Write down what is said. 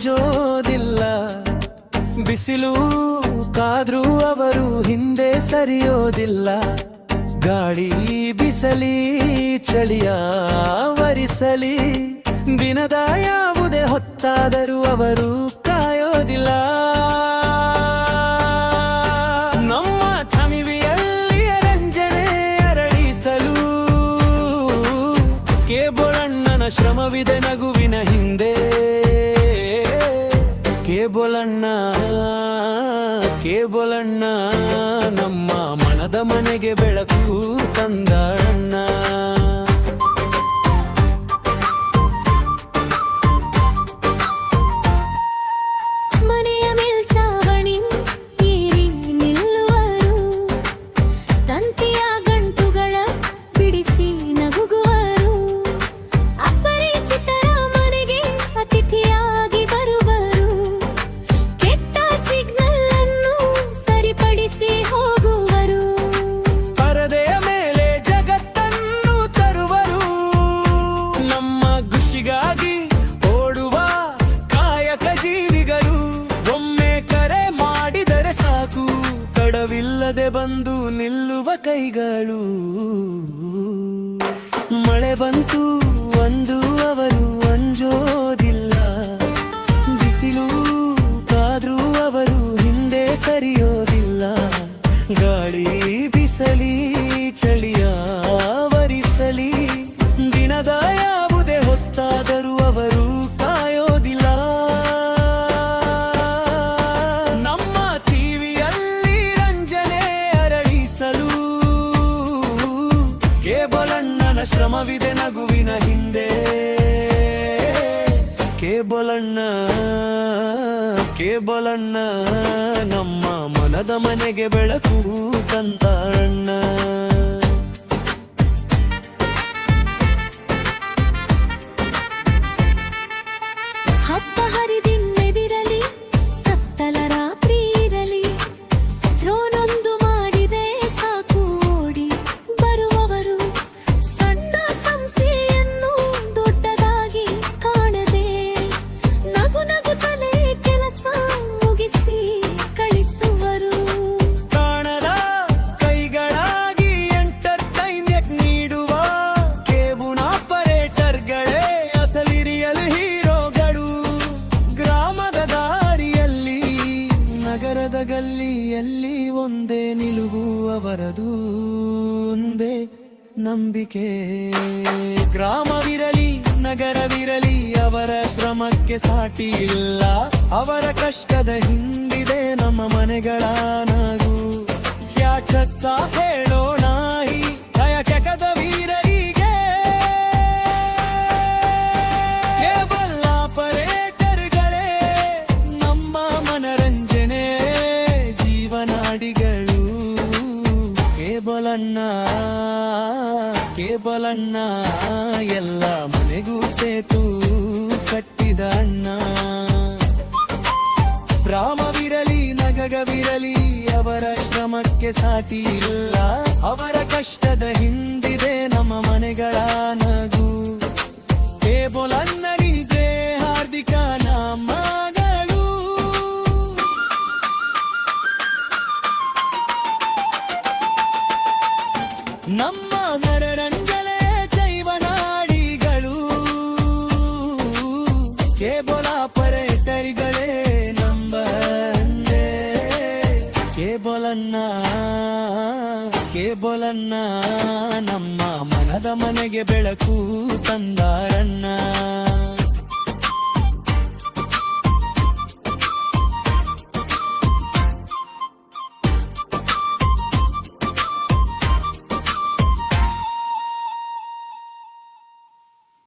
ಅಂಜೋದಿಲ್ಲ. ಬಿಸಿಲು ಕಾದ್ರೂ ಅವರು ಹಿಂದೆ ಸರಿಯೋದಿಲ್ಲ. ಗಾಳಿ ಬಿಸಲಿ ಚಳಿಯ ವರಿಸಲಿ, ದಿನದ ಯಾವುದೇ ಹೊತ್ತಾದರೂ ಅವರು ಕಾಯೋದಿಲ್ಲ. ನಮ್ಮ ಚಮಿವಿಯಲ್ಲಿ ರಂಜನೆ ಅರಳಿಸಲು ಕೇಬೋಳಣ್ಣನ ಶ್ರಮವಿದೆ ನಗುವಿನ ಹಿಂದೆ. ಕೇಬೋಳಣ್ಣ ಕೇಬೋಳಣ್ಣ ನಮ್ಮ ಮನದ ಮನೆಗೆ ಬೆಳಕು ತಂದಣ್ಣ. ಮನೆಯ ಮೇಲ್ಚಾವಣಿ ಏರಿ ನಿಲ್ಲುವರು, ತಂತಿಯ ಗಂಟುಗಳ ಬಿಡಿಸಿ ನಗುಗುವರು. ಅಪರಿಚಿತರ ಮನೆಗೆ ಅತಿಥಿಯಾಗಿ ಬರುವರು, ಕೆಟ್ಟ ಸಿಗ್ನಲ್ ಅನ್ನು ಸರಿಪಡಿಸಿ ಹೋಗುವರು. ಪರದೆಯ ಮೇಲೆ ಜಗತ್ತನ್ನು ತರುವರು, ನಮ್ಮ ಖುಷಿಗಾಗಿ ಓಡುವ ಕಾಯಕ ಜೀವಿಗಳು. ಒಮ್ಮೆ ಕರೆ ಮಾಡಿದರೆ ಸಾಕು, ತಡವಿಲ್ಲದೆ ಬಂದು ನಿಲ್ಲುವ ಕೈಗಳು. ಮಳೆ ಬಂತು ಅಂದು ಅವರು ಅಂಜೋದಿಲ್ಲ. ಬಿಸಿಲು ಕಾದ್ರೂ ಅವರು ಹಿಂದೆ ಸರಿಯೋದಿಲ್ಲ. ಗಾಳಿ ಬಿಸಲಿ ಚಳಿಯ ವರಿಸಲಿ, ದಿನದ ಯಾವುದೇ ಹೊತ್ತಾದರೂ ಅವರು ಕಾಯೋದಿಲ್ಲ. ನಮ್ಮ ಟಿವಿಯಲ್ಲಿ ರಂಜನೆ ಅರಳಿಸಲು ಕೇಬೋಳಣ್ಣನ ಶ್ರಮವಿದೆ ನಗುವಿನ ಹಿಂದೆ. ಕೇಬೋಳಣ್ಣ ಕೇಬೋಳಣ್ಣ ನಮ್ಮ ಮನದ ಮನೆಗೆ ಬೆಳಕು ತಂದಣ್ಣ. ಹಬ್ಬ ಹರಿದಿನ್ನೆದಿರಲಿ, ಕತ್ತಲ ರಾತ್ರಿ ಇರಲಿ, ದ್ರೋಣೊಂದು ಮಾಡಿದೆ ಸಾಕು ಓಡಿ ಬರುವವರು. ಸಣ್ಣ ಸಂಸ್ಥೆಯನ್ನು ದೊಡ್ಡದಾಗಿ ಕಾಣದೆ, ನಗು ನಗುತ್ತಲೇ ಕೆಲಸ ಮುಗಿಸಿ ಕಳಿಸುವರು. ಕಾಣದ ಕೈಗಳಾಗಿ ಎಂಟರ್ಟೈನ್ಮೆಂಟ್ ನೀಡುವ ಕೇಬಲ್ ಆಪರೇಟರ್ಗಳೇ ಅಸಲಿರಿಯಲು ಹೀರೋಗಳು. ಗ್ರಾಮದ ದಾರಿಯಲ್ಲಿ ನಗರದ ಗಲ್ಲಿಯಲ್ಲಿ ಒಂದೇ ನಿಲುವು ಅವರದು, ಒಂದೇ ನಂಬಿಕೆ. ಗ್ರಾಮವಿರಲಿ ನಗರವಿರಲಿ ಅವರ ಶ್ರಮಕ್ಕೆ ಸಾಟಿ ಇಲ್ಲ. ಅವರ ಕಷ್ಟದ ಹಿಂದಿದೆ ನಮ್ಮ ಮನೆಗಳ ನಗು. ಯಾಕತ್ ಸಾ ಹೇಳೋಣ ಈ ಕಾಯಕದ ವೀರರಿಗೆ. ಕೇಬಲ್ ಆಪರೇಟರ್ಗಳೇ ನಮ್ಮ ಮನರಂಜನೆ ಜೀವನಾಡಿಗಳು. ಕೇಬೋಳಣ್ಣ ಕೇಬೋಳಣ್ಣ ಎಲ್ಲ ಮನೆಗೂ ಸೇತು ಕಟ್ಟಿದ ಅಣ್ಣ. ಗ್ರಾಮವಿರಲಿ ನಗರವಿರಲಿ ಅವರ ಶ್ರಮಕ್ಕೆ ಸಾಟಿ ಇಲ್ಲ. ಅವರ ಕಷ್ಟದ ಹಿಂದಿದೆ ನಮ್ಮ ಮನೆಗಳ ನಗು. ಕೇಬೋಳಣ್ಣನಿಗೆ ಹಾರ್ದಿಕ ನಮನಗಳು. ನಮ್ಮ ಮನರಂಜನೆ ಜೀವನಾಡಿಗಳು. ಕೇಬಲ್ ಆಪರೇಟರ್ಗಳೇ ನಂಬಂದೆ. ಕೇಬೋಳಣ್ಣ ಕೇಬೋಳಣ್ಣ ನಮ್ಮ ಮನದ ಮನೆಗೆ ಬೆಳಕು ತಂದಣ್ಣ.